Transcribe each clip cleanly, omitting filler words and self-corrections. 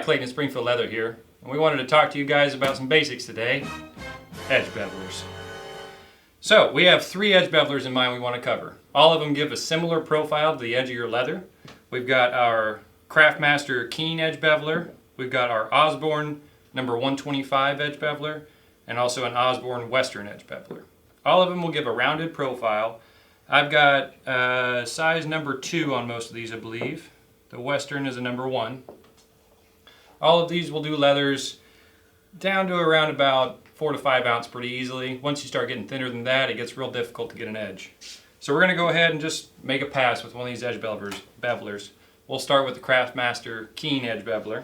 Clayton at Springfield Leather here, and we wanted to talk to you guys about some basics today. Edge bevelers. So we have 3 edge bevelers in mind we want to cover. All of them give a similar profile to the edge of your leather. We've got our Craftmaster Keen Edge Beveler, we've got our Osborn number 125 Edge Beveler, and also an Osborn Western Edge Beveler. All of them will give a rounded profile. I've got size number 2 on most of these, I believe. The Western is a number 1. All of these will do leathers down to around about 4 to 5 ounce pretty easily. Once you start getting thinner than that, it gets real difficult to get an edge. So we're going to go ahead and just make a pass with one of these edge bevelers. We'll start with the Craftmaster Keen Edge Beveler.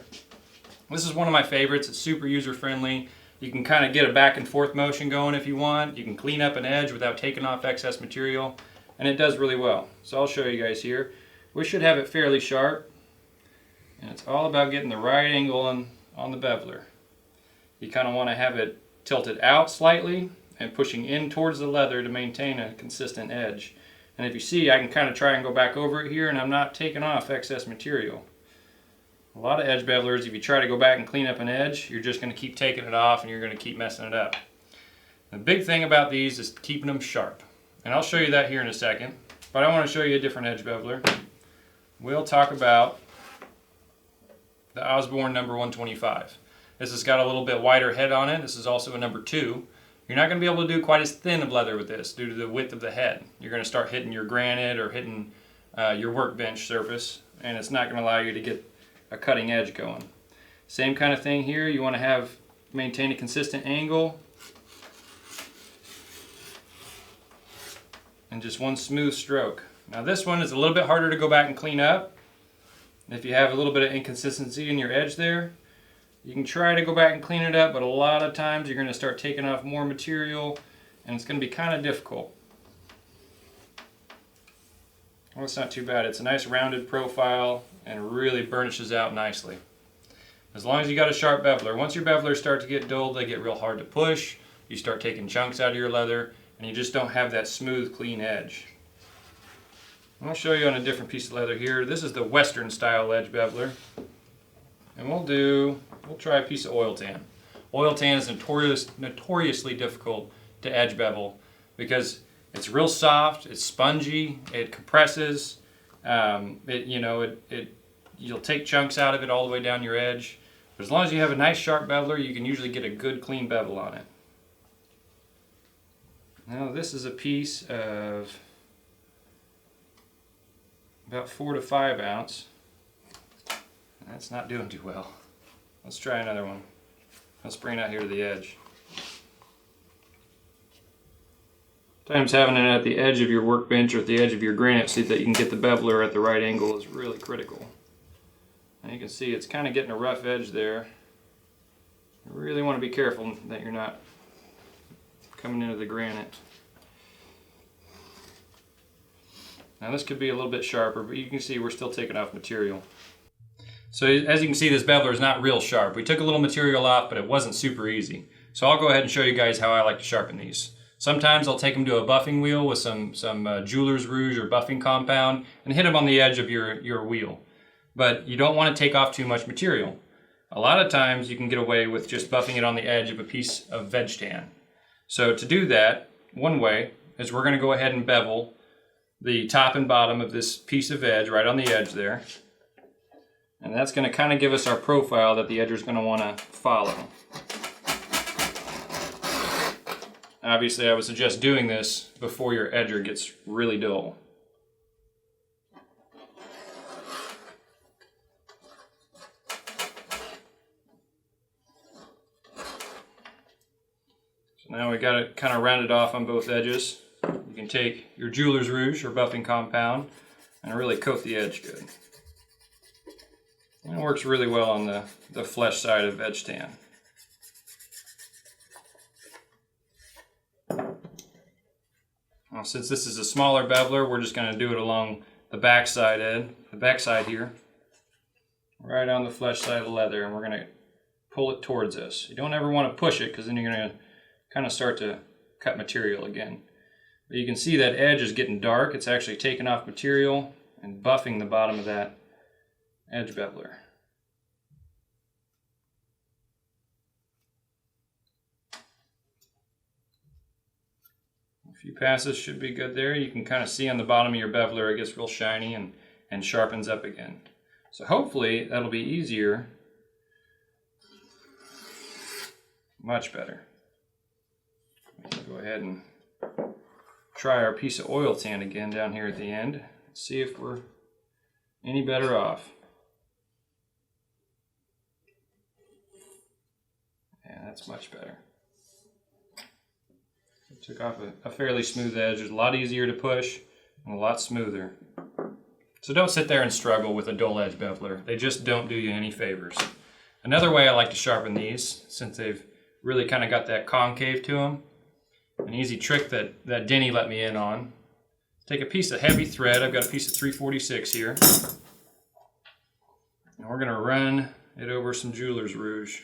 This is one of my favorites. It's super user friendly. You can kind of get a back and forth motion going if you want. You can clean up an edge without taking off excess material, and it does really well. So I'll show you guys here. We should have it fairly sharp, and it's all about getting the right angle on the beveler. You kind of want to have it tilted out slightly and pushing in towards the leather to maintain a consistent edge. And if you see, I can kind of try and go back over it here, and I'm not taking off excess material. A lot of edge bevelers, if you try to go back and clean up an edge, you're just going to keep taking it off and you're going to keep messing it up. The big thing about these is keeping them sharp. And I'll show you that here in a second. But I want to show you a different edge beveler. We'll talk about the Osborn number 125. This has got a little bit wider head on it. This is also a number 2. You're not going to be able to do quite as thin of leather with this due to the width of the head. You're going to start hitting your granite or hitting your workbench surface, and it's not going to allow you to get a cutting edge going. Same kind of thing here. You want to maintain a consistent angle and just one smooth stroke. Now this one is a little bit harder to go back and clean up. If you have a little bit of inconsistency in your edge there, you can try to go back and clean it up, but a lot of times you're going to start taking off more material and it's going to be kind of difficult. Well, it's not too bad. It's a nice rounded profile and really burnishes out nicely. As long as you got a sharp beveler. Once your bevelers start to get dull, they get real hard to push. You start taking chunks out of your leather and you just don't have that smooth, clean edge. I'll show you on a different piece of leather here. This is the Western style edge beveler. And we'll try a piece of oil tan. Oil tan is notoriously difficult to edge bevel because it's real soft, it's spongy, it compresses, you'll take chunks out of it all the way down your edge. But as long as you have a nice sharp beveler, you can usually get a good clean bevel on it. Now this is a piece of about 4 to 5 ounce. That's not doing too well. Let's try another one. Let's bring it out here to the edge. Sometimes having it at the edge of your workbench or at the edge of your granite so that you can get the beveler at the right angle is really critical. And you can see it's kind of getting a rough edge there. You really want to be careful that you're not coming into the granite. Now this could be a little bit sharper, but you can see we're still taking off material. So as you can see, this beveler is not real sharp. We took a little material off, but it wasn't super easy. So I'll go ahead and show you guys how I like to sharpen these. Sometimes I'll take them to a buffing wheel with some jeweler's rouge or buffing compound and hit them on the edge of your wheel. But you don't want to take off too much material. A lot of times you can get away with just buffing it on the edge of a piece of veg tan. So to do that, one way is we're going to go ahead and bevel the top and bottom of this piece of edge right on the edge there. And that's going to kind of give us our profile that the edger is going to want to follow. Obviously, I would suggest doing this before your edger gets really dull. So now we got it kind of rounded off on both edges. You can take your jeweler's rouge or buffing compound and really coat the edge good. And it works really well on the flesh side of veg tan. Now, since this is a smaller beveler, we're just going to do it along the back side here, right on the flesh side of the leather, and we're going to pull it towards us. You don't ever want to push it because then you're going to kind of start to cut material again. But you can see that edge is getting dark. It's actually taking off material and buffing the bottom of that edge beveler. A few passes should be good there. You can kind of see on the bottom of your beveler it gets real shiny and sharpens up again. So hopefully that'll be easier. Much better. Go ahead and try our piece of oil tan again down here at the end. See if we're any better off. Yeah, that's much better. It took off a fairly smooth edge. It's a lot easier to push and a lot smoother. So don't sit there and struggle with a dull edge beveler. They just don't do you any favors. Another way I like to sharpen these, since they've really kind of got that concave to them, an easy trick that Denny let me in on. Take a piece of heavy thread. I've got a piece of 346 here. And we're going to run it over some jeweler's rouge.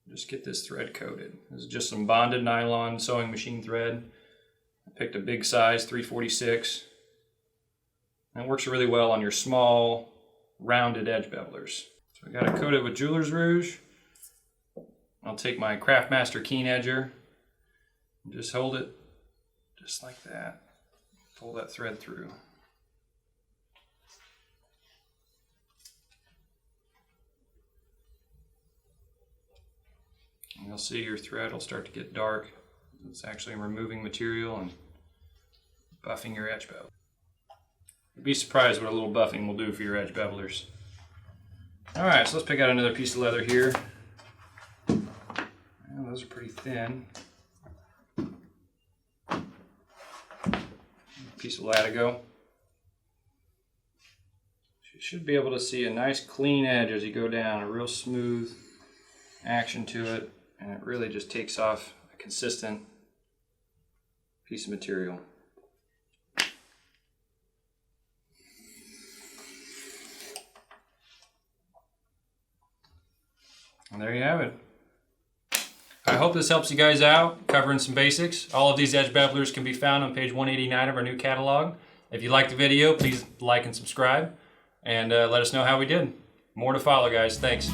Just get this thread coated. This is just some bonded nylon sewing machine thread. I picked a big size, 346. And it works really well on your small, rounded edge bevelers. So I got it coated with jeweler's rouge. I'll take my Craftmaster Keen Edger and just hold it just like that. Pull that thread through. And you'll see your thread will start to get dark. It's actually removing material and buffing your edge bevel. You'd be surprised what a little buffing will do for your edge bevelers. Alright, so let's pick out another piece of leather here. Well, those are pretty thin. Piece of latigo. You should be able to see a nice clean edge as you go down, a real smooth action to it, and it really just takes off a consistent piece of material. And there you have it. I hope this helps you guys out, covering some basics. All of these edge bevelers can be found on page 189 of our new catalog. If you liked the video, please like and subscribe, and let us know how we did. More to follow, guys. Thanks.